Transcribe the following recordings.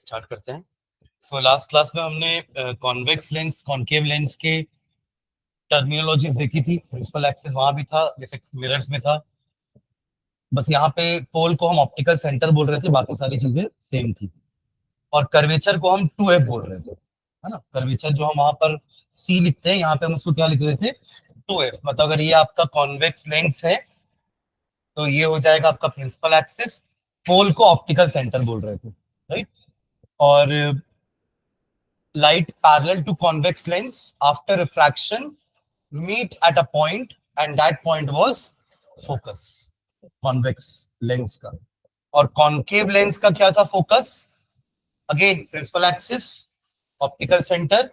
Start करते हैं। So last class में हमने कॉन्वेक्स लेंस कॉन्केव लेंस के टर्मिनोलॉजीज देखी थी। प्रिंसिपल एक्सिस वहां भी था जैसे मिरर्स में था, बस यहाँ पे पोल को हम ऑप्टिकल सेंटर बोल रहे थे, बाकी सारी चीजें सेम थी। और कर्वेचर को हम 2f बोल रहे थे, है ना। कर्वेचर जो हम वहां पर c लिखते हैं, यहाँ पे हम उसको क्या लिख रहे थे, 2f। मतलब अगर ये आपका कॉन्वेक्स लेंस है तो ये हो जाएगा आपका प्रिंसिपल एक्सिस, पोल को ऑप्टिकल सेंटर बोल रहे थे, राइट। और light parallel to convex lens after refraction meet at a point and that point was focus convex lens का। और concave lens का क्या था फोकस, again principal axis optical centre,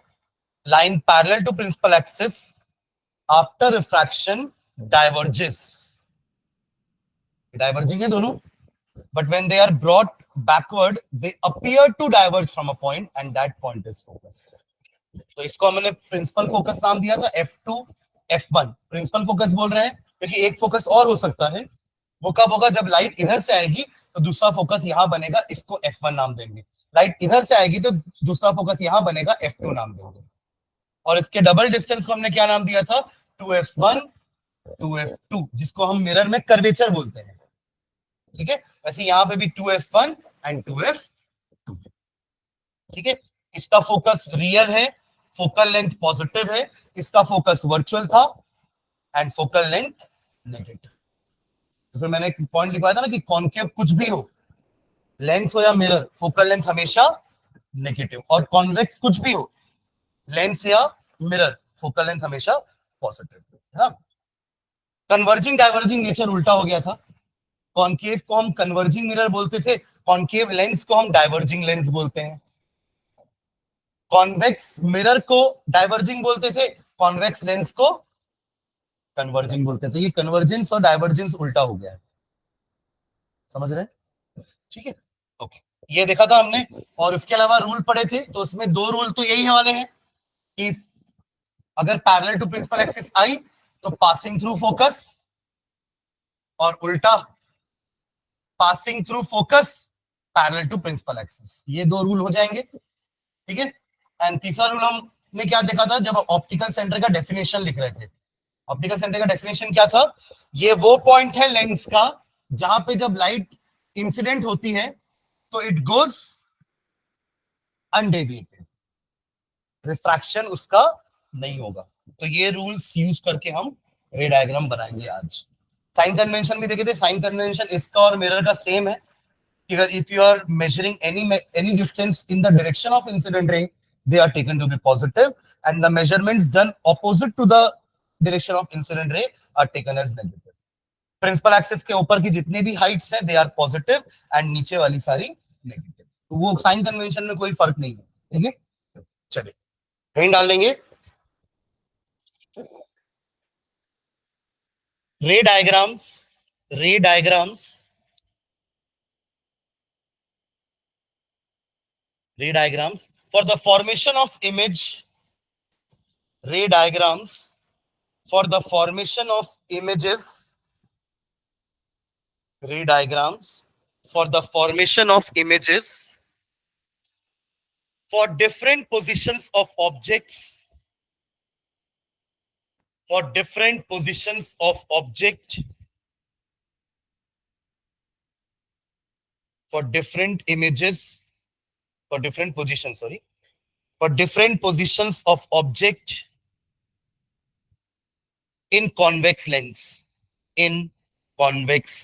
line parallel to principal axis after refraction diverges, diverging है दोनों, but when they are brought backward they appear to diverge from a point and that point is focus। तो इसको हमने principal focus नाम दिया था, F2 F1 principal focus बोल रहे हैं क्योंकि एक फोकस और हो सकता है। वो कब होगा, जब लाइट इधर से आएगी तो दूसरा फोकस यहां बनेगा, इसको F1 नाम देंगे। लाइट इधर से आएगी तो दूसरा फोकस यहां बनेगा, F2 नाम देंगे। और इसके डबल डिस्टेंस को हमने क्या नाम दिया था, 2f1 2f2, जिसको हम मिरर में कर्वेचर बोलते हैं, ठीक है। वैसे यहां पे भी 2f1 एंड 2f2, ठीक है। इसका फोकस रियल है, फोकल लेंथ पॉजिटिव है, इसका फोकस वर्चुअल था एंड फोकल लेंथ नेगेटिव। तो फिर मैंने एक पॉइंट लिखवाया था ना कि कॉन्केव कुछ भी हो, लेंस हो या मिरर, फोकल लेंथ हमेशा नेगेटिव, और कॉन्वेक्स कुछ भी हो, लेंस या मिरर, फोकल लेंथ हमेशा पॉजिटिव, है ना। कन्वर्जिंग डाइवर्जिंग नेचर उल्टा हो गया था। कॉन्केव को हम कन्वर्जिंग मिरर बोलते थे, कॉन्केव लेंस को हम डाइवर्जिंग लेंस बोलते हैं। कॉन्वेक्स मिरर को डाइवर्जिंग बोलते थे, कॉन्वेक्स लेंस को कन्वर्जिंग बोलते थे। ये कन्वर्जेंस और डाइवर्जेंस उल्टा हो गया है, समझ रहे हैं, ठीक है, ओके। ये देखा था हमने, और इसके अलावा रूल पढ़े थे, तो उसमें दो रूल तो यही वाले हैं कि अगर पैरेलल टू प्रिंसिपल एक्सिस आई तो पासिंग थ्रू फोकस, और उल्टा passing through focus parallel to principal axis. ये दो रूल हो जाएंगे, ठीक है। एंड तीसरा रूल हमने क्या देखा था, जब ऑप्टिकल सेंटर का डेफिनेशन लिख रहे थे। ऑप्टिकल सेंटर का डेफिनेशन क्या था, ये वो पॉइंट है लेंस का जहां पे जब लाइट इंसिडेंट होती है तो इट गोज अनडेविएटेड, रिफ्रैक्शन उसका नहीं होगा। तो ये रूल्स यूज करके हम रे डायग्राम बनाएंगे आज। साइन कन्वेंशन भी देखे थे, साइन कन्वेंशन इसका और मिरर का सेम है। If you are measuring any distance in the direction of incident ray, they are taken to be positive, and the measurements done opposite to the direction of incident ray are taken as negative। Principal axis के ऊपर की जितने भी Heights हैं, they are positive, and नीचे वाली सारी negative. तो वो साइन कन्वेंशन में कोई फर्क नहीं है, ठीक है। चलिए कहीं डाल लेंगे, रे डायग्राम्स, रे diagrams, ray diagrams for the formation of image, ray diagrams for the formation of images, ray diagrams for the formation of images for different positions of objects, for different positions of object, for different images, for different positions, sorry, for different positions of object in convex lens, in convex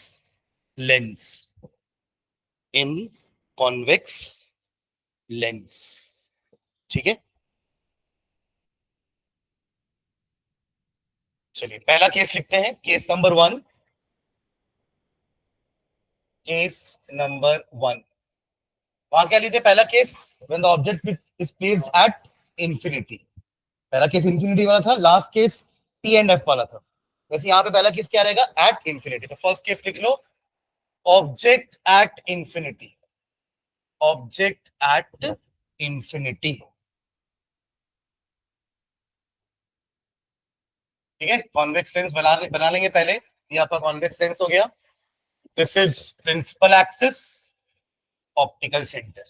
lens, in convex lens, ठीक है। चलिए पहला case लिखते हैं, case number 1, case number 1। वहां क्या लिखे पहला case, when the object is placed at infinity. पहला केस इंफिनिटी वाला था, last case T and F वाला था। वैसे यहाँ पे पहला केस क्या रहेगा, एट इंफिनिटी। तो फर्स्ट केस लिख लो, object at infinity, object at infinity, ठीक है। कॉन्वेक्स लेंस बना लेंगे पहले। ये आपका कॉन्वेक्स लेंस हो गया। This is principal axis, optical centre,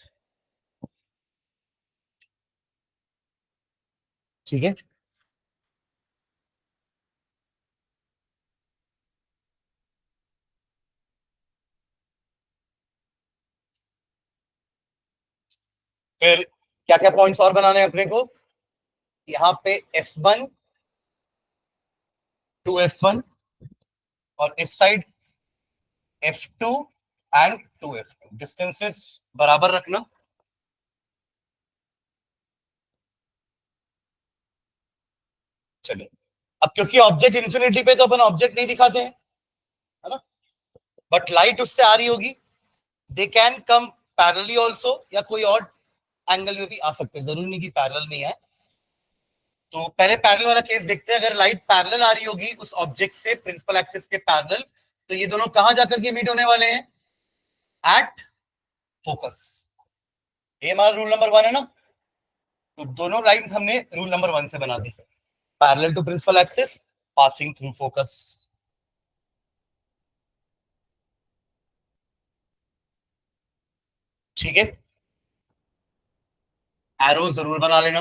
ठीक है, फिर क्या क्या पॉइंट्स और बनाने हैं अपने को? यहाँ पे F1 2F1 और इस side F2 and 2F2, distances बराबर रखना। चलिए, अब क्योंकि ऑब्जेक्ट इन्फिनिटी पे तो अपन ऑब्जेक्ट नहीं दिखाते हैं, है ना, बट लाइट उससे आ रही होगी, they can come parallelly also, या कोई और एंगल में भी आ सकते हैं, जरूरी नहीं कि पैरेलल में ही है। तो पहले पैरेलल वाला केस देखते हैं। अगर लाइट पैरेलल आ रही होगी उस ऑब्जेक्ट से प्रिंसिपल एक्सिस के पैरेलल, तो ये दोनों कहां जाकर के मीट होने वाले हैं? At focus. ये हमारा रूल नंबर 1 है ना। तो दोनों लाइन हमने रूल नंबर 1 से बना दी, parallel to principal axis, passing through focus. ठीक है, एरो जरूर बना लेना।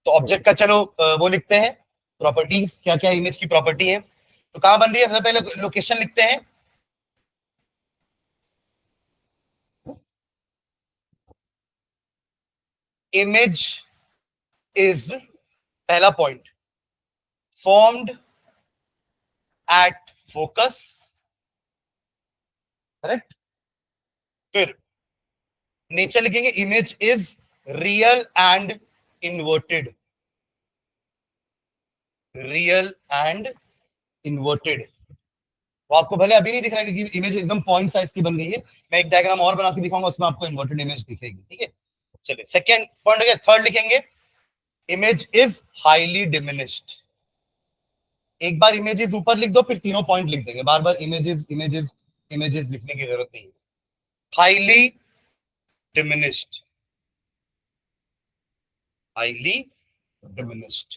तो ऑब्जेक्ट का चलो वो लिखते हैं, प्रॉपर्टीज क्या क्या इमेज की प्रॉपर्टी है। तो कहां बन रही है? सबसे पहले लोकेशन लिखते हैं। इमेज इज, पहला point, formed at focus, correct. फिर नेचर लिखेंगे, image is real and inverted, real and inverted. वो आपको भले अभी नहीं दिख रहा है क्योंकि इमेज एकदम पॉइंट साइज की बन गई है। मैं एक डायग्राम और बना के दिखाऊंगा, उसमें आपको इन्वर्टेड इमेज दिखेगी। ठीक है, चलिए सेकेंड पॉइंट हो गया। थर्ड लिखेंगे, इमेज इज हाईली डिमिनिश्ड। एक बार इमेजेस ऊपर लिख दो, फिर तीनों पॉइंट लिख देंगे, बार बार इमेजेस इमेजेस इमेजेस लिखने की जरूरत नहीं है। Highly diminished, highly diminished.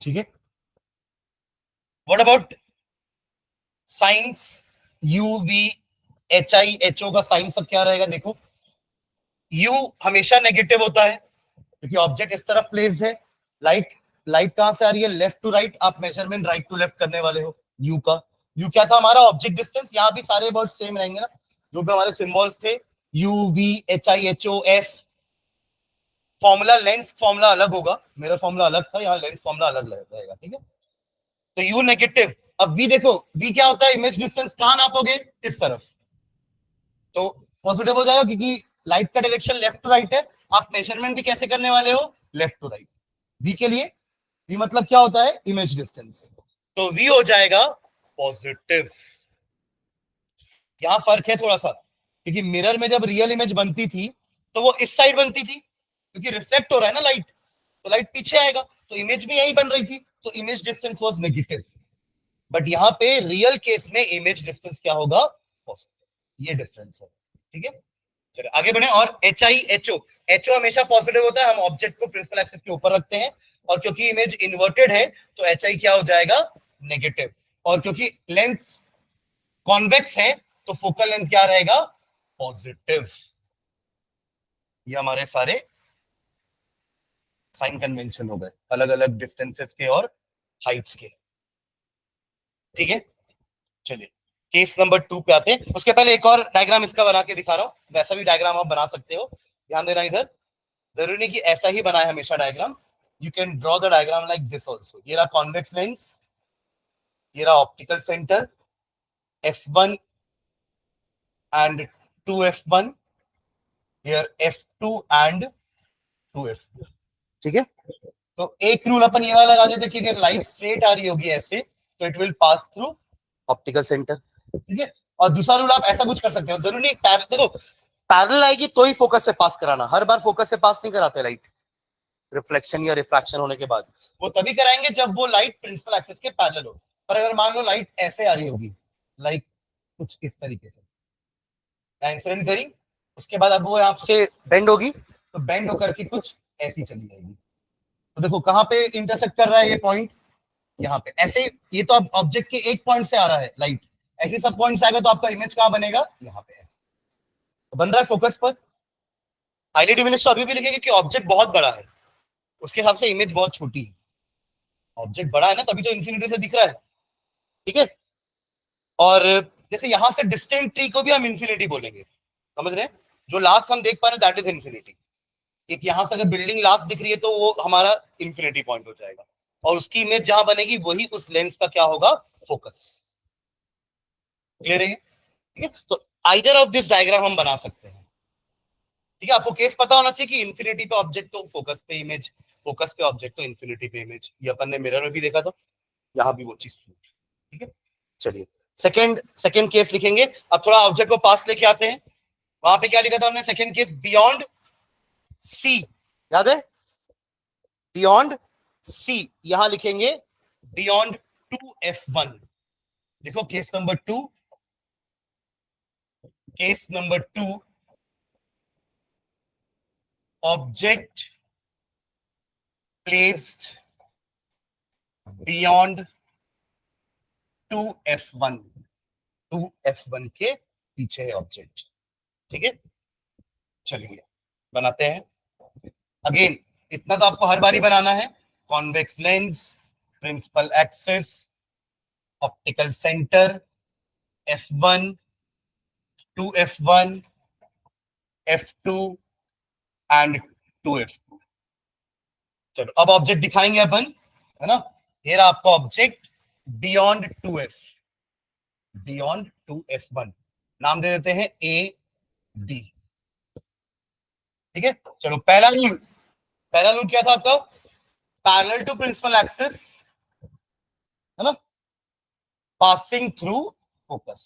ठीक है, what about signs? U V H I H O का साइन सब क्या रहेगा? देखो, यू हमेशा नेगेटिव होता है क्योंकि ऑब्जेक्ट इस तरफ प्लेस्ड है। लाइट लाइट कहां से आ रही है? Left to right. आप मेजरमेंट राइट टू लेफ्ट करने वाले हो। यू का, यू क्या था हमारा? Object distance. यहाँ भी सारे वर्ड सेम रहेंगे ना, जो भी हमारे सिंबल्स थे, U V H I H O F. Formula, lens formula अलग होगा, मेरा फॉर्मूला अलग था, यहाँ लेंस फॉर्मूला अलग रहेगा। ठीक है, तो यू नेगेटिव। अब वी देखो, वी क्या होता है? Image distance. कहां नापोगे? इस तरफ, तो पॉजिटिव हो जाएगा क्योंकि लाइट का डायरेक्शन लेफ्ट टू राइट है। आप मेजरमेंट भी कैसे करने वाले हो? Left to right. वी के लिए, वी मतलब क्या होता है? Image distance. तो वी हो जाएगा पॉजिटिव। यहां फर्क है थोड़ा सा, क्योंकि मिरर में जब रियल इमेज बनती थी तो वो इस साइड बनती थी, क्योंकि रिफ्लेक्ट हो रहा है ना लाइट, तो लाइट पीछे आएगा, तो इमेज भी यही बन रही थी, तो image distance was negative. But यहाँ पे रियल केस में इमेज डिस्टेंस क्या होगा? पॉजिटिव। ये डिफरेंस है। ठीक है, चलिए आगे बढ़े। और H I H O, H O हमेशा पॉजिटिव होता है। हम ऑब्जेक्ट को प्रिंसिपल एक्सिस के ऊपर रखते हैं, और क्योंकि इमेज इन्वर्टेड है तो एच आई क्या हो जाएगा? नेगेटिव। और क्योंकि लेंस कॉन्वेक्स है तो फोकल लेंथ क्या रहेगा? पॉजिटिव। ये हमारे सारे साइन कन्वेंशन हो गए, अलग अलग डिस्टेंसेस के और हाइट्स के। ठीक है, चलिए केस नंबर 2 पे आते हैं। उसके पहले एक और डायग्राम इसका बना के दिखा रहा हूं। वैसा भी डायग्राम आप बना सकते हो, ध्यान देना इधर। जरूरी नहीं कि ऐसा ही बनाए हमेशा diagram, you can draw the diagram like this also. ये रहा कॉन्वेक्स लेंस, ये रहा optical centre, F1 and 2F1, here F2 and 2F2। ठीक है, तो एक रूल अपन ये वाला लगा देते कि अगर लाइट स्ट्रेट आ रही होगी ऐसे, तो it will pass through optical centre. ठीक है, और दूसरा रूल आप ऐसा कुछ कर सकते हो, जरूरी नहीं देखो पैरेलल आएगी तो ही फोकस से पास कराना, हर बार फोकस से पास नहीं कराते लाइट, रिफ्लेक्शन या रिफ्रैक्शन होने के बाद। वो तभी कराएंगे जब वो लाइट प्रिंसिपल एक्सिस के पैरेलल हो। पर अगर मान लो लाइट ऐसे आ रही होगी, लाइक कुछ इस तरीके से इंसिडेंट करी, उसके बाद अब वो आपसे बेंड होगी, तो बेंड होकर के कुछ ऐसी चली जाएगी। तो देखो कहां पे इंटरसेक्ट कर रहा है ये पॉइंट? यहाँ पे ऐसे। ये तो अब ऑब्जेक्ट के एक पॉइंट से आ रहा है लाइट, ऐसे सब पॉइंट से आएगा तो आपका इमेज कहां बनेगा? यहाँ पे। तो बन रहा है फोकस पर। हाईली डिमिनिश्ड अभी भी लिखेंगे कि ऑब्जेक्ट बहुत बड़ा है, उसके हिसाब से इमेज बहुत छोटी है। ऑब्जेक्ट बड़ा है ना, तभी तो इंफिनिटी से दिख रहा है, ठीक है। और जैसे यहां से डिस्टेंट ट्री को भी हम इंफिनिटी बोलेंगे, समझ रहे हैं? जो लास्ट हम देख पा रहे हैं दैट इज इंफिनिटी। एक यहां से अगर बिल्डिंग लास्ट दिख रही है तो वो हमारा इंफिनिटी पॉइंट हो जाएगा, और उसकी इमेज जहां बनेगी वही उस लेंस का क्या होगा, फोकस। क्लियर है? ठीक है, तो आइदर ऑफ दिस डायग्राम हम बना सकते हैं। ठीक है, आपको केस पता होना चाहिए कि इंफिनिटी पे ऑब्जेक्ट तो फोकस पे इमेज, फोकस पे ऑब्जेक्ट तो इंफिनिटी पे इमेज। ये अपन ने मिरर में भी देखा था, यहाँ भी वो चीज। ठीक है, चलिए सेकंड सेकंड केस लिखेंगे। अब थोड़ा ऑब्जेक्ट को पास लेके आते हैं। वहां पे क्या लिखा था हमने? सेकंड केस बियॉन्ड सी, याद है? बियॉन्ड सी, यहां लिखेंगे बियॉन्ड 2f1। देखो case number 2, case number 2, object placed beyond 2f1, 2f1 के पीछे है ऑब्जेक्ट। ठीक है, चलिए बनाते हैं। अगेन इतना तो आपको हर बारी बनाना है। Convex lens, principal axis, optical centre, f1, 2f1, f2 and 2f2। चलो अब ऑब्जेक्ट दिखाएंगे अपन, है ना? ये रहा आपका object beyond 2f, beyond 2f1। नाम दे देते हैं ए बी। ठीक है, चलो पहला रूल, पहला रूल क्या था आपका? पैरेलल टू प्रिंसिपल एक्सिस, है ना, passing through focus.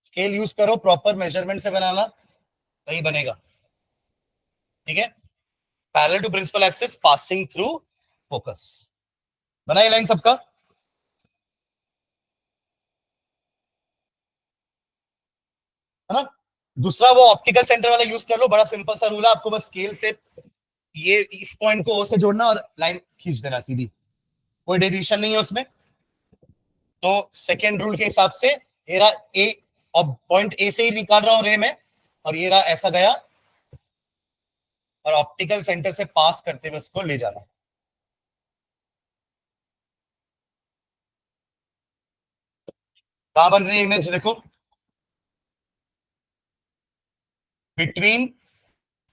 Scale use करो, प्रॉपर मेजरमेंट से बनाना, सही बनेगा। ठीक है, parallel to principal axis passing through focus. बनाइए लाइन सबका। है ना? दूसरा वो ऑप्टिकल सेंटर वाला यूज कर लो, बड़ा सिंपल सा रूल है, आपको बस स्केल से ये इस पॉइंट को ओ से जोड़ना और लाइन खींच देना सीधी, कोई डेविएशन नहीं है उसमें। तो सेकेंड रूल के हिसाब से ये रहा ए, और पॉइंट ए से ही निकाल रहा हूं रे में, और ये रहा ऐसा गया, और ऑप्टिकल सेंटर से पास करते हुए उसको ले जाना। कहां बन रही है इमेज देखो? Between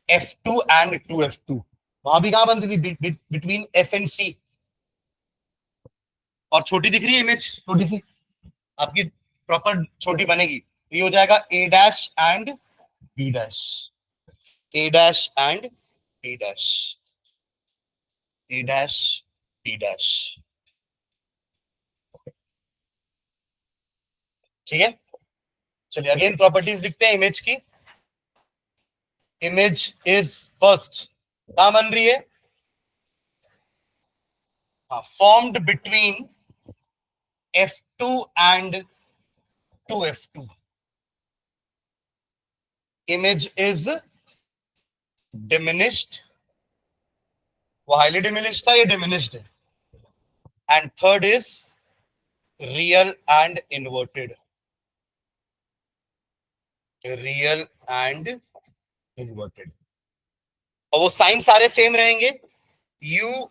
f2 and 2f2। वहां भी कहां बनती थी? Between f and c। और छोटी दिख रही है इमेज, छोटी सी आपकी प्रॉपर छोटी बनेगी, ये हो जाएगा A dash and B dash, A dash and B dash, A dash B dash. ठीक है, चलिए अगेन प्रॉपर्टीज दिखते हैं इमेज की। इमेज इज फर्स्ट कहां बन रही है? Formed between f2 and 2f2। Image is diminished, वो हाईली डिमिनिश्ड था, ये डिमिनिश्ड है। And third is real and inverted, real and inverted. और वो साइन सारे सेम रहेंगे, u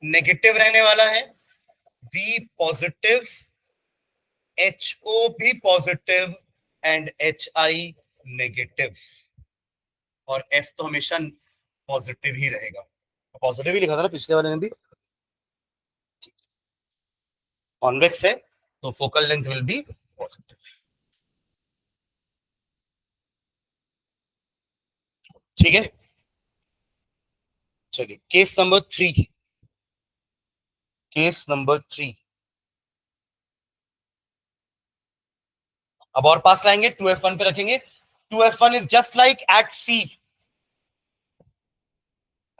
नेगेटिव रहने वाला है, v पॉजिटिव, ho भी पॉजिटिव, एंड hi नेगेटिव, और f तो हमेशा पॉजिटिव ही रहेगा। पॉजिटिव ही लिखा था ना पिछले वाले में भी। कॉन्वेक्स है तो focal length will be positive. ठीक है, चलिए केस नंबर 3, केस नंबर 3। अब और पास लाएंगे, 2f1 पे रखेंगे। 2f1 is just like at C,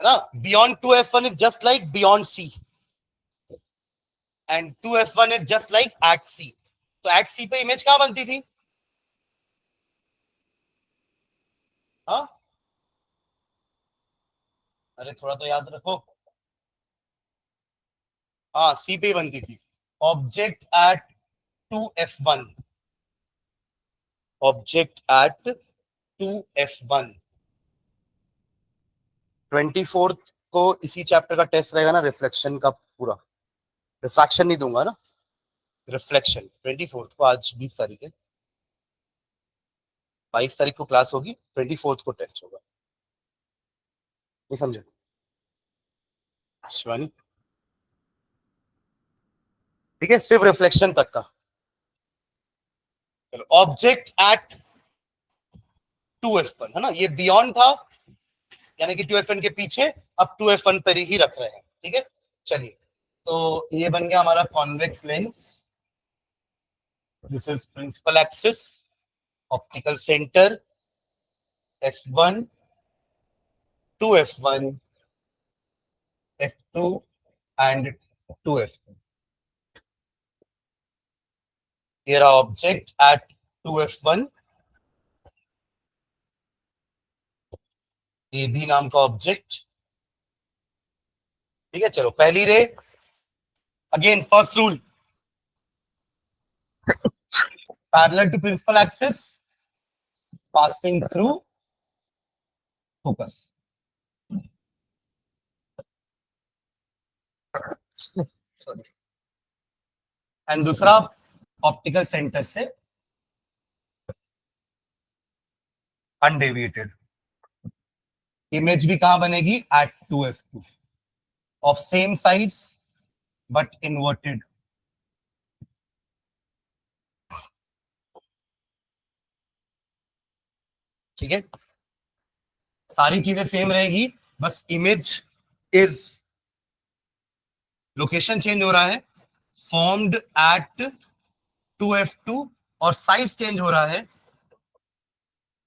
है ना? Beyond 2f1 is just like beyond C, and 2f1 is just like at C. तो एट सी पे इमेज कहां बनती थी? हाँ, अरे थोड़ा तो याद रखो। हाँ, सी पे ही बनती थी। Object at 2f1, object at 2f1। 24 को इसी चैप्टर का टेस्ट रहेगा ना, रिफ्लेक्शन का पूरा। रिफ्रैक्शन नहीं दूंगा ना, रिफ्लेक्शन। 24 को, आज 20 तारीख है, 22 तारीख को क्लास होगी, 24 को टेस्ट होगा। नहीं समझे शिवानी? ठीक है, सिर्फ रिफ्लेक्शन तक का। चलो, ऑब्जेक्ट एट 2f1 है ना, ये बियॉन्ड था, यानी कि 2f1 के पीछे, अब 2f1 पर ही रख रहे हैं। ठीक है, चलिए, तो ये बन गया हमारा convex lens. This is principal axis, optical centre f1, 2f1, f2 and 2f2। ये रहा object at 2f1, A B नाम का ऑब्जेक्ट। ठीक है, चलो पहली ray, again first rule, parallel to principal axis, passing through focus. Sorry. And दूसरा, optical centre से अनडेविएटेड। इमेज भी कहां बनेगी? At 2f2, of same size but inverted. ठीक है, सारी चीजें सेम रहेगी, बस इमेज इज, लोकेशन चेंज हो रहा है, फॉर्म्ड एट 2f2, और साइज चेंज हो रहा है,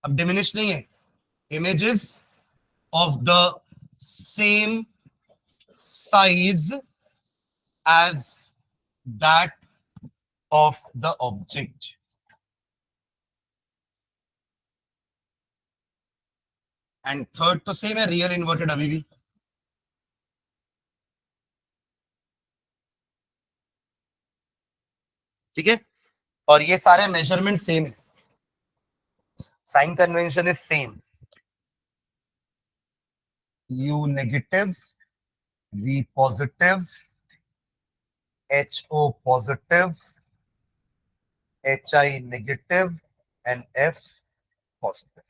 अब डिमिनिश नहीं है, images of the same size as that of the object. And third तो सेम है, रियल इन्वर्टेड अभी भी। ठीक है, और ये सारे मेजरमेंट सेम है, sign convention is same, U negative, V positive, HO positive, HI negative and F positive.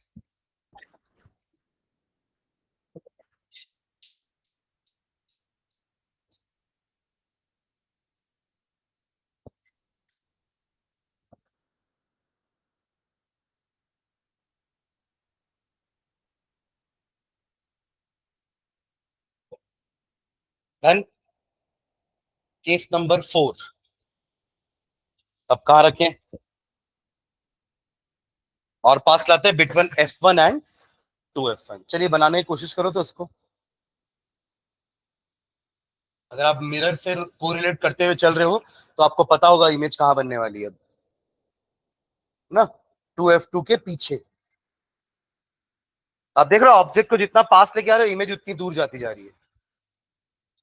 Done. Case number 4, अब कहां रखें? और पास लाते हैं बिटवीन f1 एंड 2f1। चलिए बनाने की कोशिश करो तो उसको, अगर आप मिरर से कोरिलेट करते हुए चल रहे हो तो आपको पता होगा इमेज कहां बनने वाली है ना, 2f2 के पीछे। आप देख रहे हो ऑब्जेक्ट को जितना पास लेके आ रहे हो, इमेज उतनी दूर जाती जा रही है।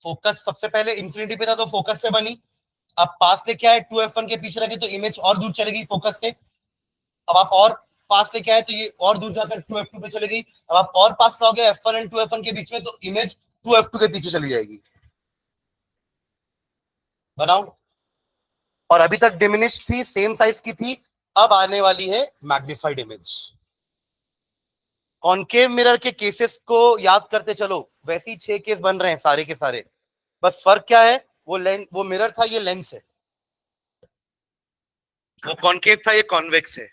फोकस सबसे पहले इंफिनिटी पे था तो फोकस से बनी, अब पास लेके आए 2f1 के पीछे रखे तो इमेज और दूर चलेगी फोकस से। अब आप और पास लेके आए तो ये और दूर जाकर 2f2 पे चले गई। अब आप और पास लाओगे f1 एंड 2f1 के बीच में तो इमेज 2f2 के पीछे चली जाएगी। बनाओ। और अभी तक डिमिनिश थी, सेम साइज की थी, अब आने वाली है मैग्निफाइड इमेज। कॉनकेव मिरर के केसेस को याद करते चलो, वैसे ही 6 केस बन रहे हैं सारे के सारे, बस फर्क क्या है, वो लेंस, वो मिरर था, ये लेंस है, वो कॉनकेव था, ये कॉन्वेक्स है।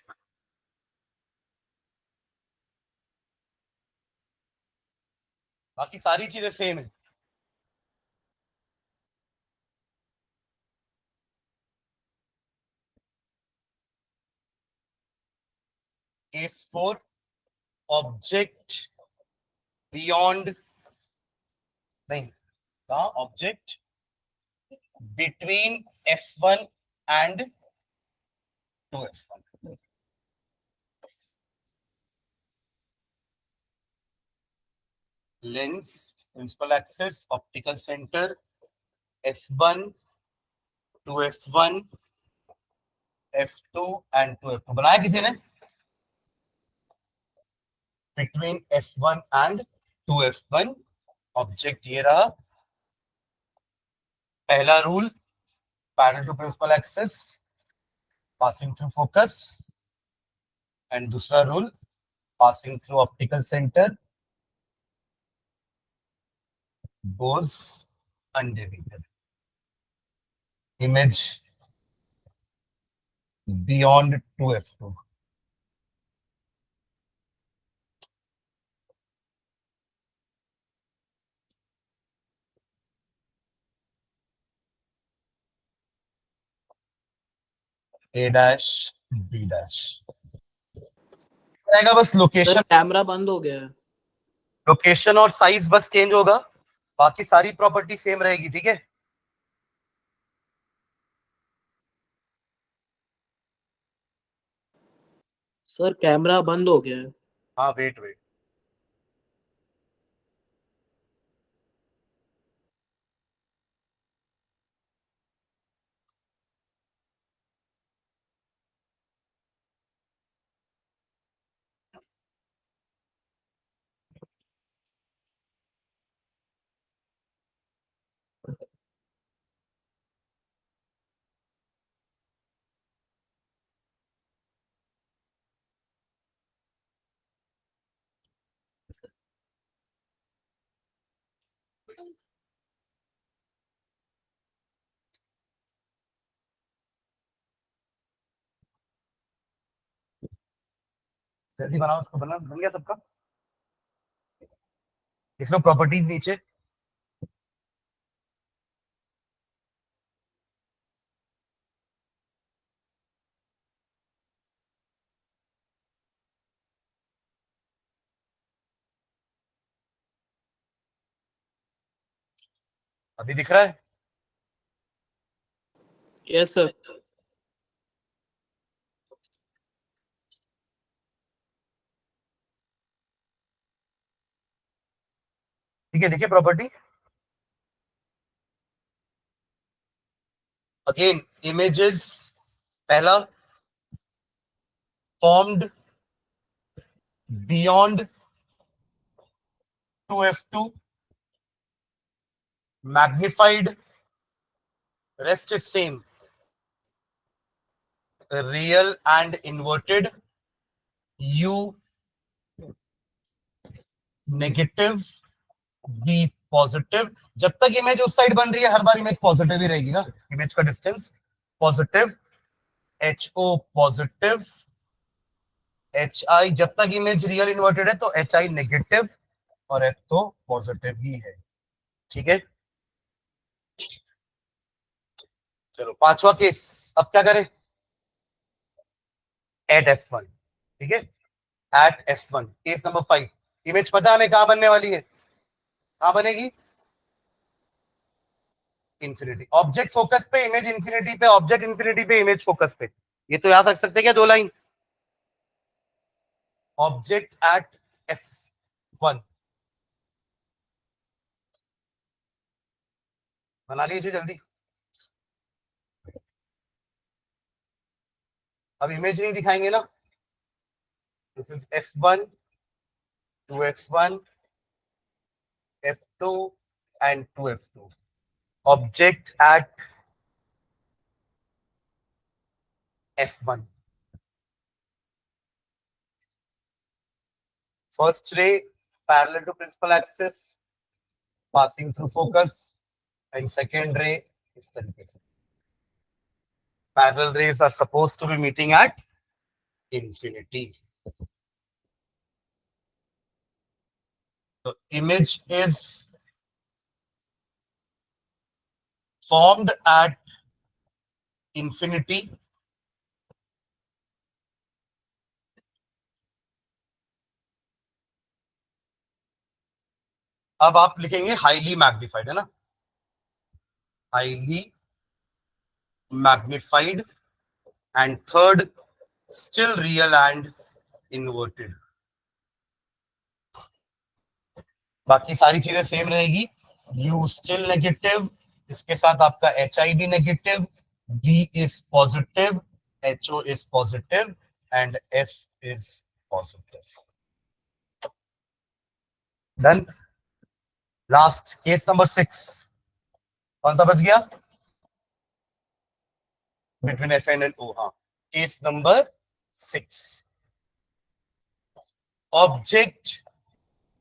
बाकी सारी चीजें सेम है। केस 4, ऑब्जेक्ट बियॉन्ड, नहीं, कहा object between f1 and 2f1। Lens, principal axis, optical centre, f1, 2f1, f2 and 2f2। बनाया किसी ने? Between F1 and 2F1. Object ये रहा. पहला rule, parallel to principal axis, passing through focus. And दूसरा rule, passing through optical centre, goes undeviated. Image beyond 2F2. A dash B dash रहेगा. बस sir location, camera बंद हो गया है. लोकेशन और साइज बस चेंज होगा, बाकी सारी प्रॉपर्टी सेम रहेगी. ठीक है. सर कैमरा बंद हो गया है. हाँ, वेट वेट. जल्दी बनाओ उसको. बन गया सबका. लिख लो प्रॉपर्टीज नीचे. अभी दिख रहा है. Yes sir. ठीक है. देखिए प्रॉपर्टी अगेन. इमेजेस, पहला, formed beyond 2F2, magnified, rest is same, real and inverted, U negative, B positive. जब तक इमेज उस साइड बन रही है हर बार इमेज पॉजिटिव ही रहेगी ना. इमेज का distance positive, HO positive, HI जब तक इमेज रियल इन्वर्टेड है तो HI नेगेटिव और F तो पॉजिटिव ही है. ठीक है. चलो पांचवा केस. अब क्या करें? Eight F1. ठीक है. Eight F1 case number 5. Image पता है हमें कहां बनने वाली है? कहां बनेगी? इंफिनिटी. ऑब्जेक्ट फोकस पे, इमेज इंफिनिटी पे, ऑब्जेक्ट इंफिनिटी पे, इमेज फोकस पे. ये तो याद रख सकते हैं क्या? दो लाइन. ऑब्जेक्ट एट F1 बना लीजिए जल्दी. अब इमेज नहीं दिखाएंगे ना. This is F1, 2F1, F2 and 2F2. Object at F1. First ray parallel to principal axis, passing through focus, and second ray is तरीके से. Parallel rays are supposed to be meeting at infinity. The image is formed at infinity. अब आप लिखेंगे highly magnified, है ना. Highly magnified and third still real and inverted. बाकी सारी चीजें सेम रहेगी. U still नेगेटिव, इसके साथ आपका HI भी negative, B is positive, HO is positive and F is positive. Done. Last case number 6, कौन सा बच गया? बिटवीन एफ एंड ओ। हाँ, case number 6, object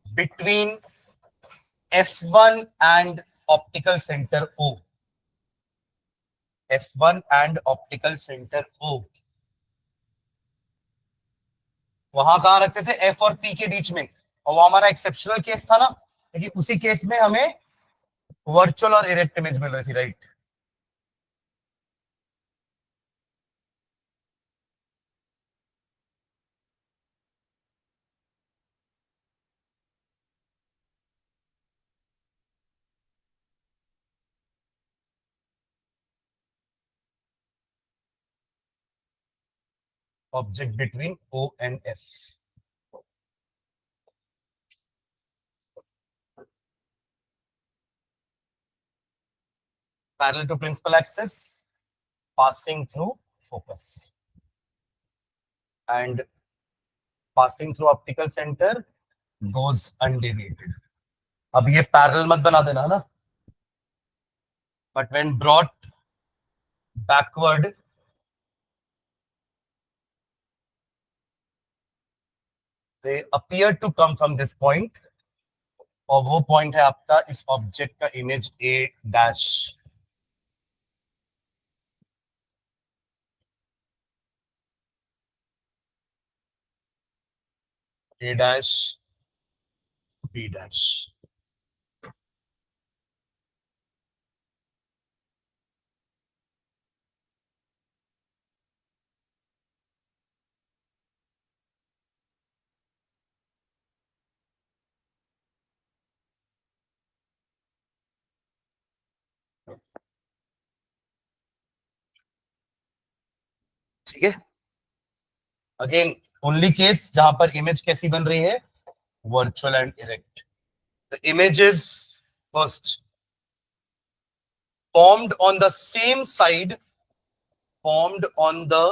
between F1 and optical center O. F1 and optical center O. वहां कहां रखते थे? F और P के बीच में, और वो हमारा एक्सेप्शनल केस था ना, लेकिन उसी केस में हमें वर्चुअल और इरेक्ट इमेज मिल रही थी, right? Object between O and F. Parallel to principal axis, passing through focus, and passing through optical center goes undeviated. अब ये पैरेलल मत बना देना ना, but when brought backward, they appear to come from this point, और वो point है आपका इस ऑब्जेक्ट का image A dash. A dash B dash. ठीक है, अगेन ओनली केस जहां पर इमेज कैसी बन रही है, virtual and erect. The image is first formed on the same side, formed on the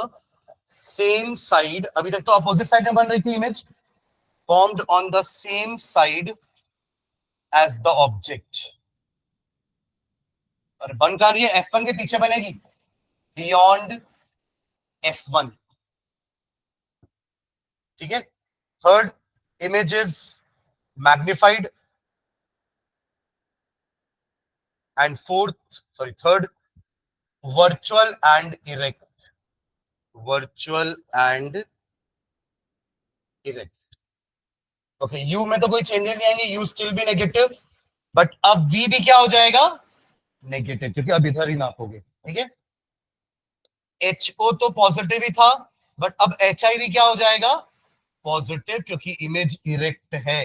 same side, अभी तक तो अपोजिट साइड में बन रही थी image, formed on the same side as the object, और बन कर रही है F1 के पीछे बनेगी, beyond F1। ठीक है, third image is magnified, and third virtual and erect, virtual and erect. Okay, you में तो कोई चेंजेस नहीं आएंगे, यू स्टिल भी नेगेटिव, बट अब वी भी क्या हो जाएगा? नेगेटिव, क्योंकि अब इधर ही नापोगे। ठीक है, एच ओ तो पॉजिटिव ही था, बट अब एच आई भी क्या हो जाएगा? पॉजिटिव, क्योंकि इमेज इरेक्ट है।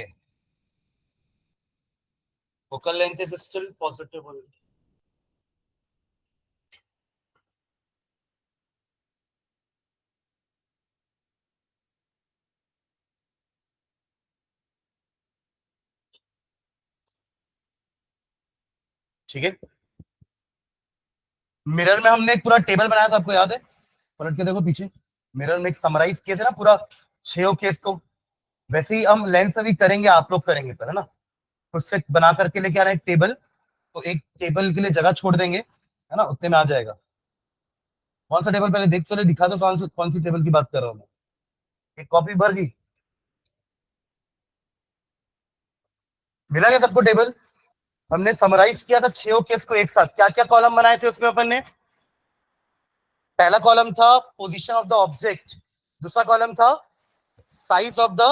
Focal length is still positive. ठीक है, मिरर में हमने एक पूरा टेबल बनाया था, आपको याद है? पलट के देखो पीछे, मिरर में एक समराइज किए थे ना पूरा 6 केस को, वैसे ही हम लेंस अभी करेंगे, आप लोग करेंगे पर, है ना? खुद से बना करके लेके आ रहे हैं एक टेबल, तो एक टेबल के लिए जगह छोड़ देंगे, है ना? उतने में आ जाएगा। कौन सा टेबल पहले देख तो नहीं, दिखा दो कौन सी टेबल की बात कर रहा हूँ मैं। एक कॉपी भर गई, मिला क्या सबको टेबल? हमने समराइज किया था 6 केस को एक साथ, क्या क्या कॉलम बनाए थे उसमें अपन ने? पहला कॉलम था पोजीशन ऑफ द ऑब्जेक्ट, दूसरा कॉलम था साइज ऑफ द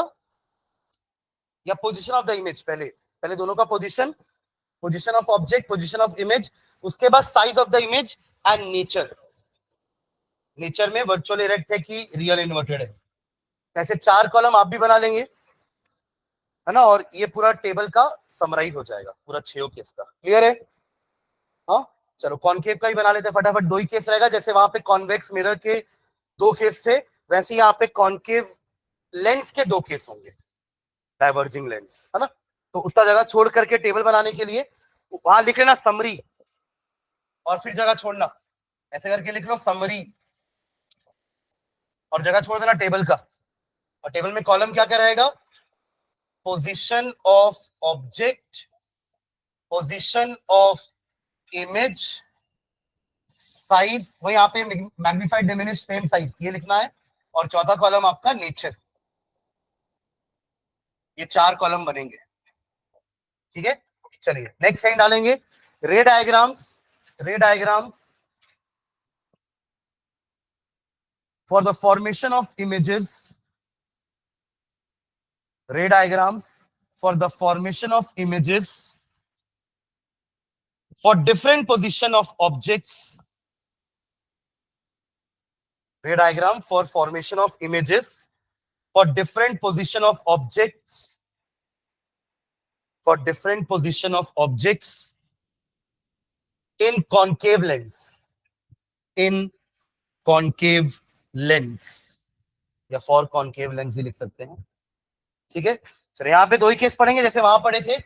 या पोजीशन ऑफ द इमेज, पहले पहले दोनों का position, position of object, position of image, उसके बाद size of the image and nature. Nature में वर्चुअल इरेक्ट है कि रियल इन्वर्टेड है। ऐसे 4 कॉलम आप भी बना लेंगे, है ना? और ये पूरा टेबल का समराइज हो जाएगा, पूरा 6 केस का। क्लियर है? हाँ, चलो कॉनकेव का ही बना लेते हैं फटाफट। 2 ही केस रहेगा, जैसे वहां पे कॉन्वेक्स मिरर के 2 केस थे, वैसे यहाँ पे कॉनकेव लेंस के 2 केस होंगे, डाइवर्जिंग लेंस, है ना? तो उतना जगह छोड़ करके टेबल बनाने के लिए वहां लिख लेना समरी, और फिर जगह छोड़ना, ऐसे करके लिख लो समरी, और जगह छोड़ देना टेबल का। और टेबल में कॉलम क्या क्या रहेगा? position of object, position of image, size, वही यहाँ पे मैग्नीफाइड डिमिनिश सेम साइज ये लिखना है, और चौथा कॉलम आपका नेचर। ये 4 कॉलम बनेंगे, ठीक है। चलिए नेक्स्ट लाइन डालेंगे, रे डायग्राम्स, रे diagrams for the formation of images, ray diagrams for the formation of images for different position of objects, ray diagram for formation of images for different position of objects, for different position of objects in concave lens, in concave lens, या for concave lens भी लिख सकते हैं, ठीक है। चलिए यहाँ पे दो ही केस पढ़ेंगे जैसे वहां पढ़े थे,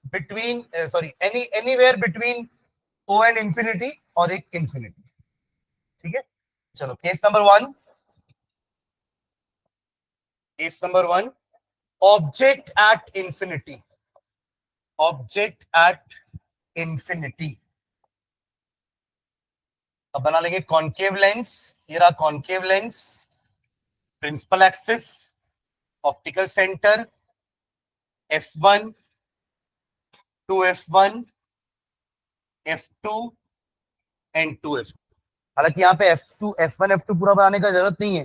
between sorry anywhere between O and infinity और एक इंफिनिटी, ठीक है। चलो case number 1, case number 1, object at infinity, object at infinity. अब बना लेंगे कॉन्केव लेंस, ये रहा concave lens, principal axis, optical centre, F1 two F1, F2 and 2F। हालांकि यहाँ पे F2 F1 F2 पूरा बनाने का जरूरत नहीं है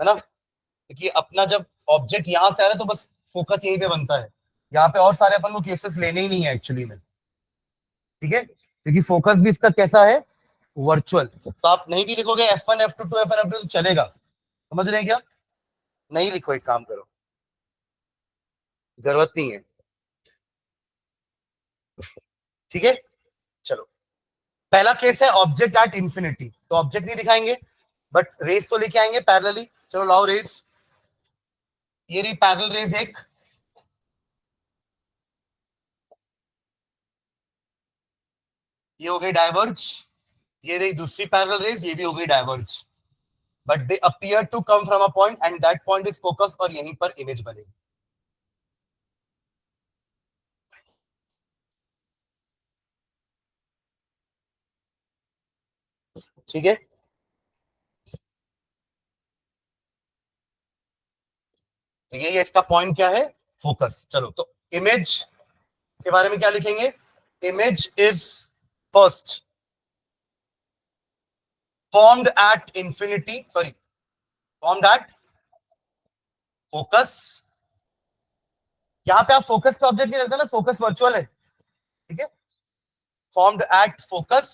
ना, क्योंकि अपना जब ऑब्जेक्ट यहां से आ रहा है तो बस फोकस यहीं पे बनता है, यहाँ पे और सारे अपन को केसेस लेने ही नहीं है एक्चुअली में, ठीक है, क्योंकि फोकस भी इसका कैसा है, वर्चुअल। तो आप नहीं भी लिखोगे F1 F2 2F F2 तो चलेगा, समझ रहे हैं क्या, नहीं लिखो, एक काम करो, जरूरत नहीं है, ठीक है। चलो पहला केस है ऑब्जेक्ट एट इंफिनिटी, तो ऑब्जेक्ट नहीं दिखाएंगे बट रेस तो लेके आएंगे पैरेलली। चलो लाओ रेस, ये रही पैरेलल रेस एक, ये हो गई डाइवर्ज, ये रही दूसरी पैरेलल रेस, ये भी हो गई diverge, but they appear to come from a point and that point is focus, और यहीं पर इमेज बनेगी, ठीक है। तो ये इसका पॉइंट क्या है, फोकस। चलो तो इमेज के बारे में क्या लिखेंगे, image is first formed at infinity, sorry, formed at focus। यहां पे आप फोकस का ऑब्जेक्ट नहीं रखते ना, फोकस वर्चुअल है, ठीक है। formed at focus,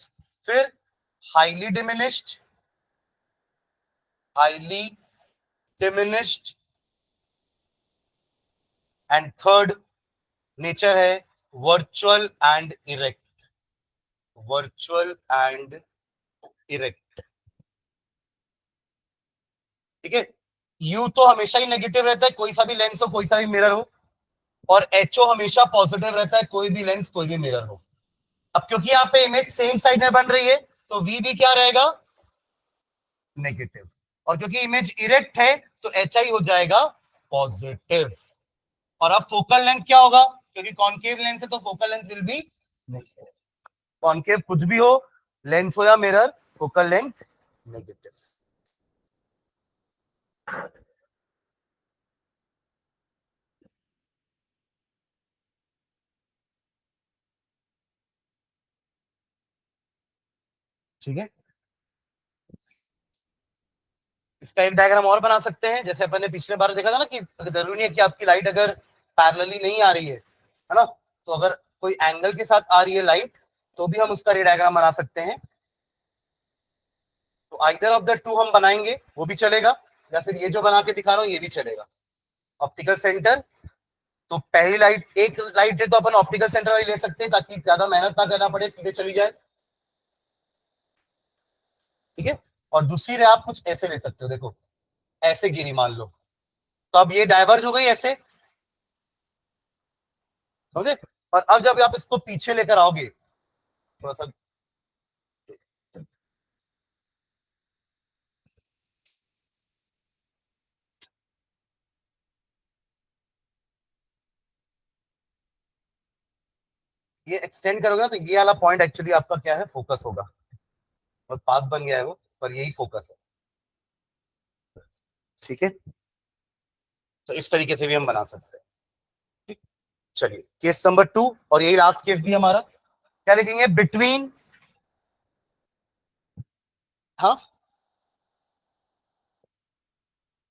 फिर highly diminished, highly diminished, and third nature है virtual and erect, virtual and erect, ठीक है। यू तो हमेशा ही नेगेटिव रहता है, कोई सा भी लेंस हो, कोई सा भी मिरर हो, और एचओ हमेशा पॉजिटिव रहता है, कोई भी लेंस कोई भी मिरर हो। अब क्योंकि यहाँ पे इमेज सेम साइड में बन रही है तो वी भी क्या रहेगा, नेगेटिव, और क्योंकि इमेज इरेक्ट है तो एच आई हो जाएगा पॉजिटिव। और अब फोकल लेंथ क्या होगा, क्योंकि कॉन्केव लेंस है तो focal length will be negative, concave कुछ भी हो, लेंस हो या मिरर, फोकल लेंथ नेगेटिव। ठीक है, इसका एक डायग्राम और बना सकते हैं, जैसे अपन ने पिछले बार देखा था ना कि जरूरी नहीं है कि आपकी लाइट अगर पैरेलली नहीं आ रही है ना, तो अगर कोई एंगल के साथ आ रही है लाइट तो भी हम उसका रे डायग्राम बना सकते हैं। तो आइदर ऑफ द टू हम बनाएंगे, वो भी चलेगा, या फिर ये जो बना के दिखा रहा हूं ये भी चलेगा। ऑप्टिकल सेंटर, तो पहली लाइट, एक लाइट है तो अपन ऑप्टिकल सेंटर वाली ले सकते हैं ताकि ज्यादा मेहनत ना करना पड़े, सीधे चली जाए, ठीक है। और दूसरी रे आप कुछ ऐसे ले सकते हो, देखो ऐसे गिरी मान लो, तो अब ये डाइवर्ज हो गई ऐसे, समझे। और अब जब आप इसको पीछे लेकर आओगे थोड़ा सा, ये एक्सटेंड करोगे ना तो ये वाला पॉइंट एक्चुअली आपका क्या है, फोकस होगा। और पास बन गया है वो, पर यही फोकस है। ठीक है, तो इस तरीके से भी हम बना सकते हैं। ठीक? चलिए केस नंबर 2, और यही लास्ट केस भी हमारा। क्या लिखेंगे, बिटवीन, हाँ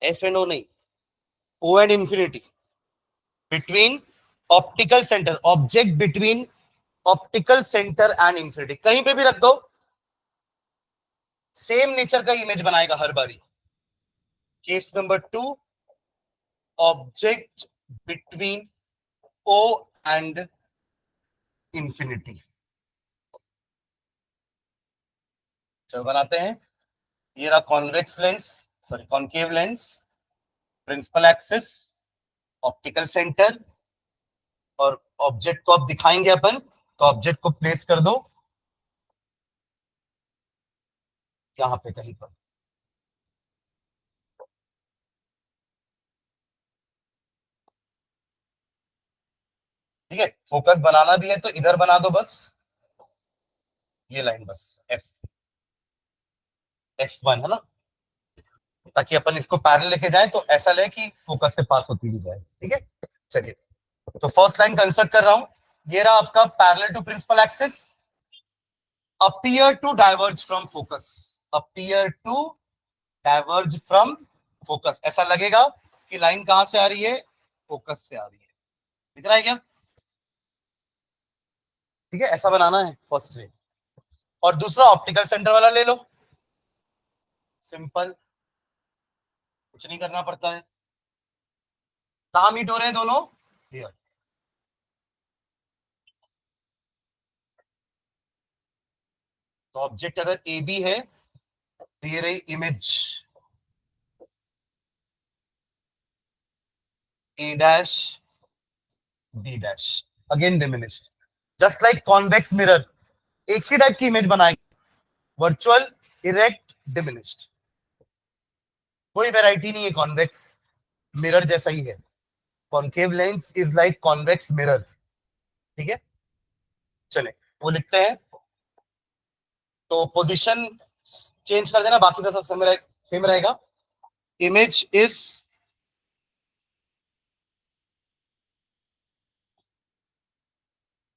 एफ एंड ओ नहीं, O and infinity, between optical centre, object between optical centre and infinity, कहीं पे भी रख दो, सेम नेचर का इमेज बनाएगा हर बारी। Case number 2, object between O and infinity. चलो बनाते हैं। ये रहा convex lens, sorry concave lens, principal axis, optical centre, और ऑब्जेक्ट को अब दिखाएंगे अपन, तो ऑब्जेक्ट को प्लेस कर दो यहां पे कहीं पर। ठीक है, फोकस बनाना भी है तो इधर बना दो बस, ये लाइन बस, F1 है ना, ताकि अपन इसको पैरेलल लेके जाए तो ऐसा ले कि फोकस से पास होती भी जाए। ठीक है, चलिए तो फर्स्ट लाइन कंस्ट्रक्ट कर रहा हूं। ये रहा आपका parallel to principal axis, appear to diverge from focus, appear to diverge from focus। ऐसा लगेगा कि लाइन कहां से आ रही है, फोकस से आ रही है। दिख रहा है क्या? ठीक है, ऐसा बनाना है फर्स्ट रे। और दूसरा ऑप्टिकल सेंटर वाला ले लो, सिंपल, कुछ नहीं करना पड़ता है। कहां मीट हो रहे हैं दोनों, हियर। तो ऑब्जेक्ट अगर ए बी है तो ये रही image A dash D dash, again diminished, just like convex mirror, एक ही टाइप की इमेज बनाएंगे, वर्चुअल, इरेक्ट, डिमिनिश्ड। कोई वैरायटी नहीं है, कॉन्वेक्स मिरर जैसा ही है। Concave lens is like convex mirror. ठीक है, चले वो लिखते हैं। तो पोजीशन चेंज कर देना, बाकी सब सेम रहेगा। इमेज इज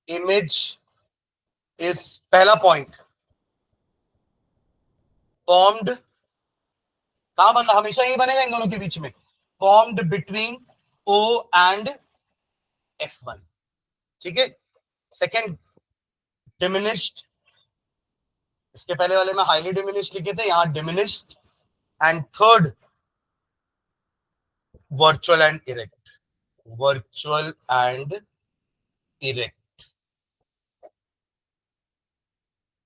इमेज इज पहला पॉइंट फॉर्म्ड, कहां बन रहा, हमेशा यही बनेगा इन दोनों के बीच में, formed between O and F1। ठीक है, सेकेंड डिमिनिश्ड, इसके पहले वाले में हाईली डिमिनिश्ड लिखे थे, यहां diminished. And third virtual and erect, virtual and erect.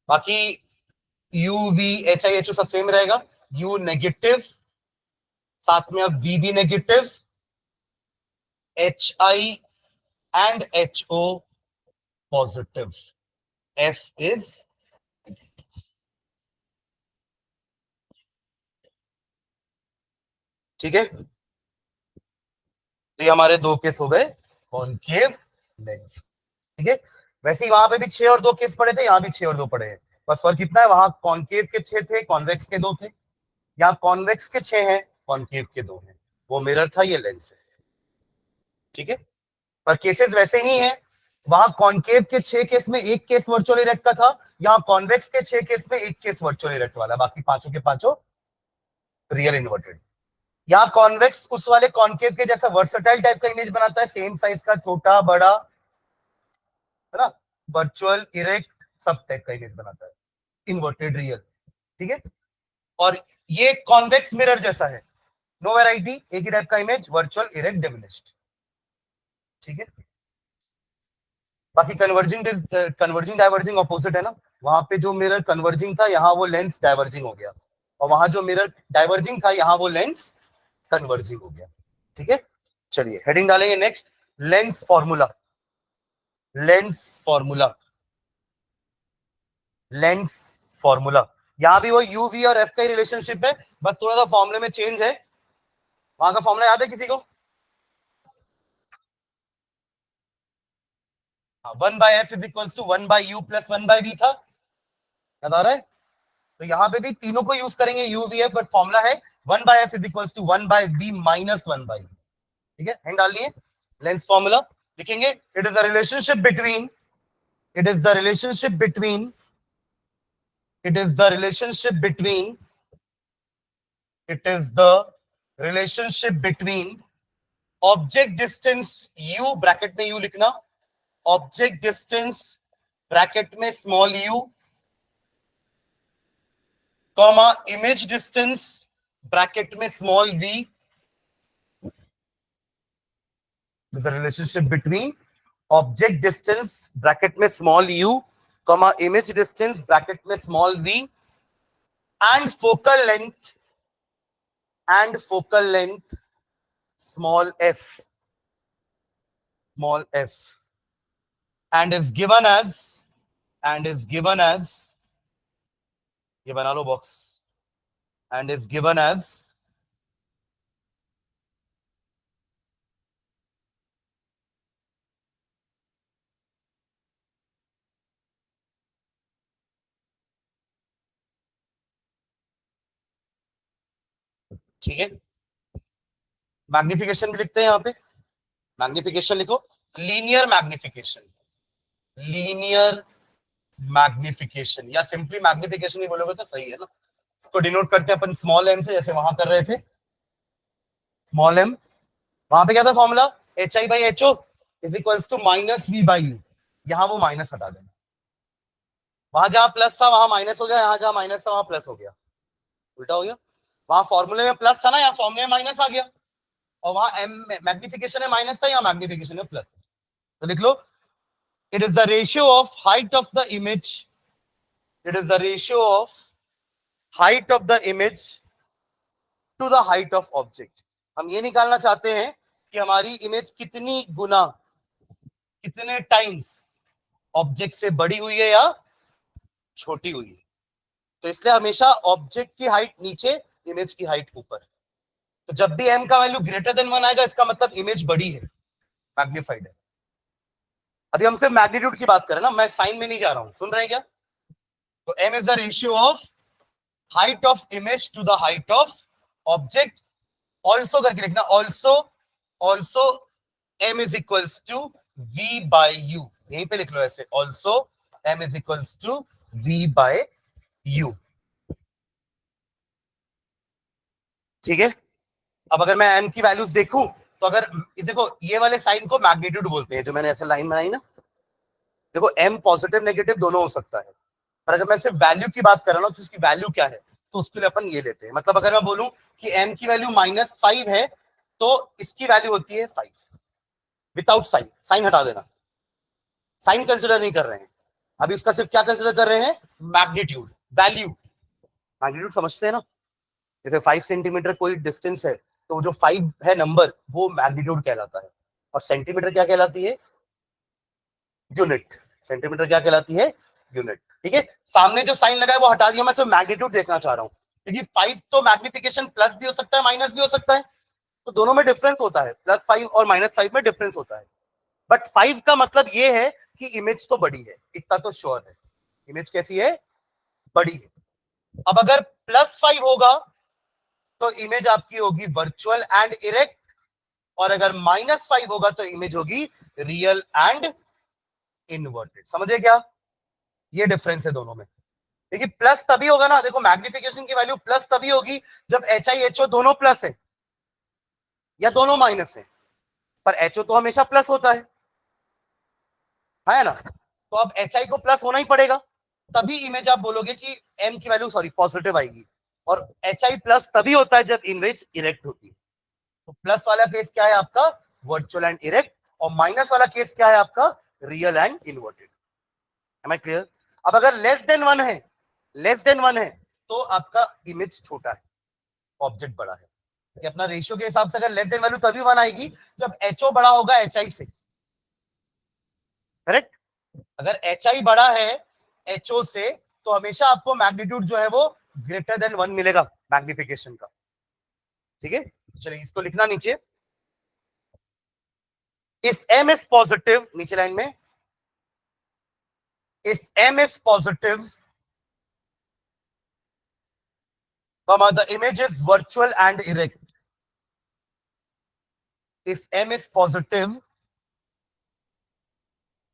बाकी U V H I H O सब सेम रहेगा। यू नेगेटिव, साथ में अब वी भी negative, H I and H O positive, F is, ठीक है। तो ये हमारे दो केस हो गए कॉनकेव लेंस। ठीक है, वैसे ही वहां पे भी 6 और 2 केस पड़े थे, यहाँ भी 6 और 2 पड़े हैं। बस फर्क कितना है, वहां कॉनकेव के 6 थे, कॉन्वेक्स के 2 थे। यहाँ कॉन्वेक्स के 6 हैं, कॉनकेव के 2 हैं। वो मिरर था, ये लेंस है। ठीक है, पर केसेस वैसे ही हैं। वहां कॉनकेव के 6 केस में एक केस वर्चुअल इरेक्ट का था, यहाँ कॉन्वेक्स के 6 केस में एक केस वर्चुअल इरेक्ट वाला, बाकी पांचों के पांचों रियल इन्वर्टेड। यहाँ कॉन्वेक्स उस वाले कॉनकेव के जैसा वर्सटाइल टाइप का इमेज बनाता है, सेम साइज का, छोटा बड़ा, है ना, वर्चुअल इरेक्ट सब टाइप का इमेज बनाता है, इन्वर्टेड रियल। ठीक है, और ये कॉन्वेक्स मिरर जैसा है, नो वैरायटी, एक ही टाइप का इमेज, वर्चुअल इरेक्ट डिमिनिश्ड। ठीक है, बाकी कन्वर्जिंग डाइवर्जिंग ऑपोजिट है ना, वहां पे जो मिरर कन्वर्जिंग था यहाँ वो लेंस डाइवर्जिंग हो गया, और वहां जो मिरर डाइवर्जिंग था यहाँ वो लेंस कन्वर्जिंग हो गया। ठीक है, चलिए हेडिंग डालेंगे next, lens formula. Lens formula, lens formula, यहां भी वो यू वी और एफ का ही रिलेशनशिप है, बस थोड़ा सा फॉर्मूले में चेंज है। वहां का फॉर्मूला याद है किसी को? 1 by f is equal to 1 by u plus 1 by v था, याद आ रहा है? तो यहां पे भी तीनों को यूज करेंगे u v f, but formula है 1 by f is equal to 1 by v minus 1 by u। ठीक है, हैंड डालिए, लेंस फॉर्मूला लिखेंगे, it is the relationship between, it is the relationship between, it is the relationship between, it is the relationship between object distance u, bracket में u लिखना, object distance bracket में small u, comma image distance bracket में small v, it is the relationship between object distance bracket में small u, comma image distance bracket में small v and focal length small f, and is given as ये बना लो box, and is given as ठीक है, magnification भी लिखते हैं यहां पे, मैग्निफिकेशन लिखो, लीनियर मैग्निफिकेशन या सिंपली मैग्निफिकेशन ही बोलोगे तो सही है ना। इसको डिनोट करते हैं अपन स्मॉल m से, जैसे वहां कर रहे थे, स्मॉल m, वहां पे क्या था formula, H I by H O is equals to minus V by U, यहां वो माइनस हटा देना, वहां जहां प्लस था वहां माइनस हो गया, यहां जहां माइनस था वहां प्लस हो गया, उल्टा हो गया, वहां फॉर्मूले में प्लस था ना, यहाँ फॉर्मूले में माइनस आ गया, और वहां एम मैग्निफिकेशन में माइनस था, यहाँ मैग्निफिकेशन में प्लस। तो लिख लो, it is the ratio of height of the image, it is the ratio of height of the image to the height of object. हम ये निकालना चाहते हैं कि हमारी इमेज कितनी गुना, कितने टाइम्स ऑब्जेक्ट से बड़ी हुई है या छोटी हुई है। तो इसलिए हमेशा ऑब्जेक्ट की हाइट नीचे, इमेज की हाइट ऊपर। तो जब भी m का वैल्यू ग्रेटर देन 1 आएगा, इसका मतलब इमेज बड़ी है, मैग्नीफाइड है। अभी हम सिर्फ मैग्नीट्यूड की बात कर रहे हैं ना, मैं साइन में नहीं जा रहा हूं, सुन रहे हैं क्या? तो m is the ratio of height of image to the height of object, also करके लिखना, also m is equals to v by u, यहीं पे लिख लो ऐसे, also m is equals to v by u। ठीक है, अब अगर मैं m की वैल्यूज देखूं, तो अगर देखो ये वाले साइन को मैग्नीट्यूड बोलते हैं, जो मैंने ऐसे लाइन बनाई ना, देखो m पॉजिटिव नेगेटिव दोनों हो सकता है, पर अगर मैं सिर्फ वैल्यू की बात कर रहा हूं तो उसकी वैल्यू क्या है, तो उसके लिए अपन ये लेते हैं। मतलब अगर मैं बोलूं कि m की वैल्यू -5 है, तो इसकी वैल्यू होती है 5 विदाउट साइन, साइन हटा देना, साइन कंसिडर नहीं कर रहे हैं अभी, उसका सिर्फ क्या कंसिडर कर रहे हैं, मैग्नीट्यूड, वैल्यू। मैग्नीट्यूड समझते हैं ना, जैसे 5 सेंटीमीटर कोई डिस्टेंस है, तो जो 5 है नंबर, वो मैग्नीट्यूड कहलाता है, और सेंटीमीटर क्या कहलाती है, यूनिट। सेंटीमीटर क्या कहलाती है, यूनिट। ठीक है, सामने जो साइन लगा है वो हटा दिया, मैं सिर्फ मैग्नीट्यूड देखना चाह रहा हूं, क्योंकि 5 तो मैग्निफिकेशन प्लस भी हो सकता है, माइनस भी हो सकता है, तो दोनों में डिफरेंस होता है, +5 और -5 में डिफरेंस होता है। बट 5 का मतलब ये है कि इमेज तो बड़ी है, इतना तो श्योर है, इमेज कैसी है, बड़ी है। अब अगर +5 होगा तो इमेज आपकी होगी वर्चुअल एंड इरेक्ट, और अगर -5 होगा तो इमेज होगी रियल एंड इनवर्टेड। समझे क्या, ये डिफरेंस है दोनों में। देखिए प्लस तभी होगा ना, देखो मैग्निफिकेशन की वैल्यू प्लस तभी होगी जब HIHO दोनों प्लस है या दोनों माइनस है, पर HO तो हमेशा प्लस होता है ना, तो अब HI को प्लस होना ही पड़ेगा, तभी इमेज आप बोलोगे कि m की वैल्यू पॉजिटिव आएगी, और HI प्लस तभी होता है जब इमेज इरेक्ट होती है। तो प्लस वाला केस क्या है आपका, वर्चुअल एंड इरेक्ट, और माइनस वाला केस क्या है आपका, real and inverted. Am I clear? अब अगर लेस देन 1 है, लेस देन 1 है, तो आपका इमेज छोटा है, ऑब्जेक्ट बड़ा है। कि अपना रेशियो के हिसाब से अगर लेस देन वैल्यू तभी 1 आएगी जब HO बड़ा होगा HI से, करेक्ट? अगर HI बड़ा है HO से, तो हमेशा आपको मैग्नीट्यूड जो है वो ग्रेटर देन 1 मिलेगा मैग्निफिकेशन का। ठीक है, चलिए इसको लिखना नीचे, इफ m इज पॉजिटिव, नीचे लाइन में, if M is positive, comma, the image is virtual and erect. If M is positive,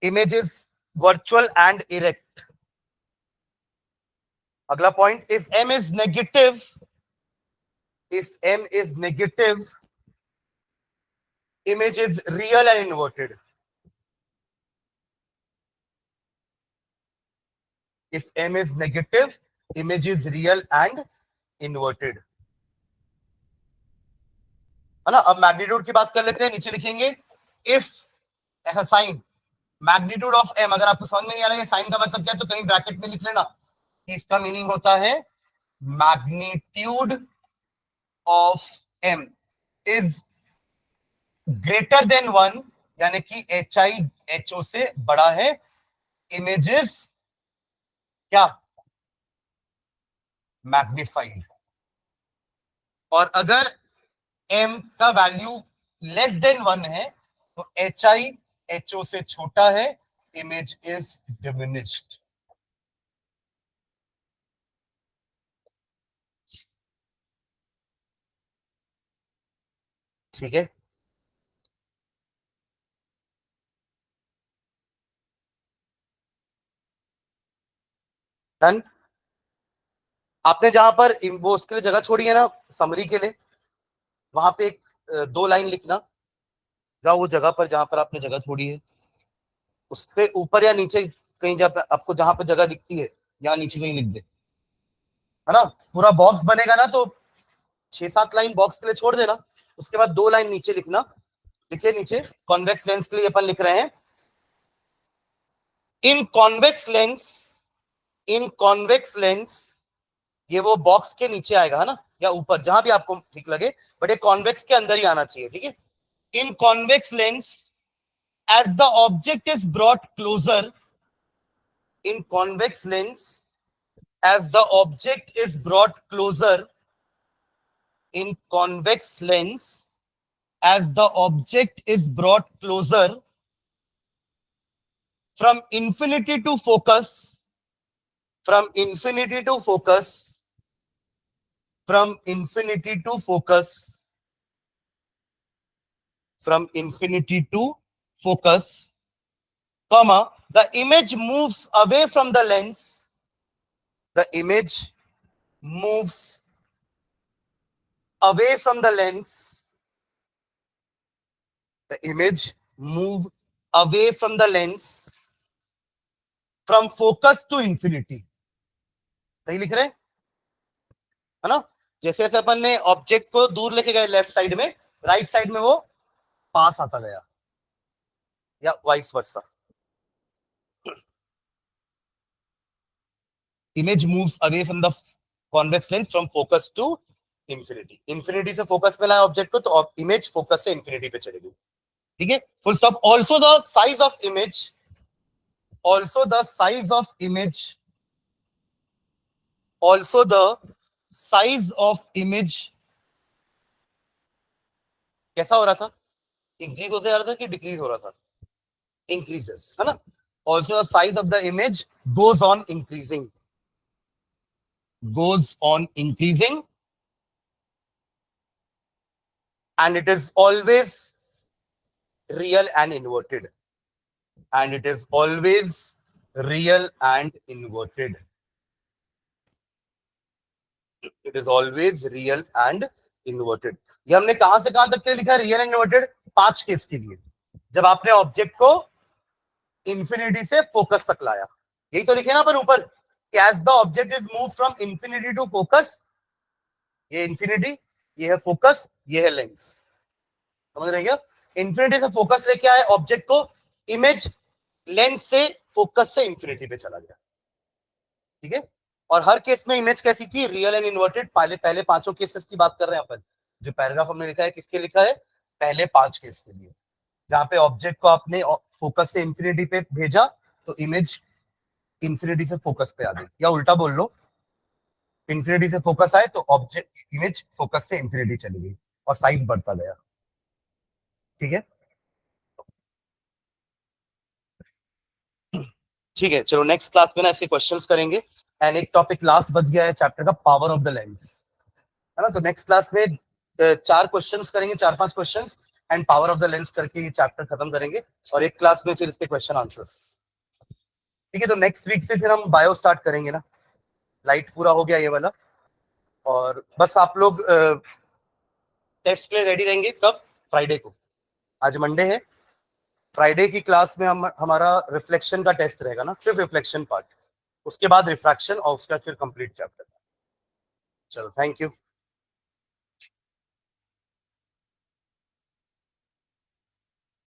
image is virtual and erect. Agla point, if M is negative, image is real and inverted. If M is negative, image is real and inverted. है ना? अब magnitude की बात कर लेते हैं. नीचे लिखेंगे इफ ऐसा साइन मैग्नीट्यूड ऑफ एम. अगर आपको समझ में नहीं आ रहा है साइन का मतलब क्या है तो कहीं ब्रैकेट में लिख लेना. इसका मीनिंग होता है magnitude of M is greater than 1, यानी कि एच आई एच ओ से बड़ा है. इमेजेस क्या मैग्नीफाइड. और अगर m का वैल्यू लेस देन 1 है तो एच आई एच ओ से छोटा है. Image is diminished. ठीक है. डन. आपने जहां पर वो उसके लिए जगह छोड़ी है ना समरी के लिए, वहां पे एक 2 लाइन लिखना. जाओ वो जगह पर जहां पर आपने जगह छोड़ी है उस पे ऊपर या नीचे कहीं जब आपको जहां पर जगह दिखती है या नीचे कहीं लिख दे. है ना? पूरा बॉक्स बनेगा ना तो 6-7 लाइन बॉक्स के लिए छोड़ देना. उसके बाद 2 लाइन नीचे लिखना. देखिए नीचे कॉन्वेक्स लेंस के लिए अपन लिख रहे हैं इन कॉन्वेक्स लेंस. ये वो बॉक्स के नीचे आएगा, है ना, या ऊपर जहां भी आपको ठीक लगे, बट ये कॉन्वेक्स के अंदर ही आना चाहिए. ठीक है. In convex lens as the object is brought closer, in convex lens as the object is brought closer, in convex lens as the object is brought closer from infinity to focus, from infinity to focus, from infinity to focus, from infinity to focus, comma, the image moves away from the lens. The image moves away from the lens. The image move away from the lens from focus to infinity. सही लिख रहे हैं, है ना? जैसे जैसे अपन ने object को दूर लेके गए लेफ्ट साइड में, राइट साइड में वो पास आता गया, या vice versa. Image moves away from the convex lens from focus to infinity. Infinity से फोकस में लाया ऑब्जेक्ट को तो इमेज फोकस से इंफिनिटी पे चलेगी. ठीक है. Full stop. Also the size of image, also the size of image, also the size of image कैसा हो रहा था? इंक्रीज होते जा रहा था कि डिक्रीज हो रहा था? इंक्रीजेस, है ना? Also the size of the image goes on increasing, goes on increasing, and it is always real and inverted, and it is always real and inverted. It is always real and inverted. ये हमने कहां से कहां तक के लिखा है real and inverted? 5 case के लिए, जब आपने ऑब्जेक्ट को इंफिनिटी से फोकस तक लाया. यही तो लिखे ना अपन ऊपर, as the object is moved from infinity to focus. ये इंफिनिटी, ये है फोकस, ये है लेंस. समझ रहे क्या? इंफिनिटी से फोकस लेके आए ऑब्जेक्ट को, इमेज लेंस से फोकस से इंफिनिटी पे चला गया. ठीक है. और हर केस में इमेज कैसी थी? Real and inverted. पहले 5 केसेस की बात कर रहे हैं अपन. जो पैराग्राफ हमने लिखा है किसके लिखा है? पहले 5 केस के लिए, जहां पे ऑब्जेक्ट को आपने फोकस से इंफिनिटी पे भेजा तो इमेज इंफिनिटी से फोकस पे आ गई, या उल्टा बोल लो, इंफिनिटी से फोकस आए तो ऑब्जेक्ट इमेज फोकस से इंफिनिटी चली गई और साइज बढ़ता गया. ठीक है. ठीक है, चलो नेक्स्ट क्लास में ना ऐसे क्वेश्चंस करेंगे। एंड एक टॉपिक लास्ट बच गया है चैप्टर का, पावर ऑफ द लेंस, है ना। तो नेक्स्ट क्लास में 4 क्वेश्चंस करेंगे, 4-5 questions, and power of the lens करके ये चैप्टर खत्म करेंगे, और एक क्लास में फिर इसके क्वेश्चन आंसर्स। ठीक है, तो नेक्स्ट वीक से फिर हम बायो स्टार्ट करेंगे ना। लाइट पूरा हो गया ये वाला, और बस आप लोग टेस्ट के लिए रेडी रहेंगे कब? फ्राइडे को। आज मंडे है, फ्राइडे की क्लास में हम हमारा रिफ्लेक्शन का टेस्ट रहेगा ना, सिर्फ रिफ्लेक्शन पार्ट, उसके बाद रिफ्रैक्शन, और उसका फिर कंप्लीट चैप्टर। चलो, थैंक यू।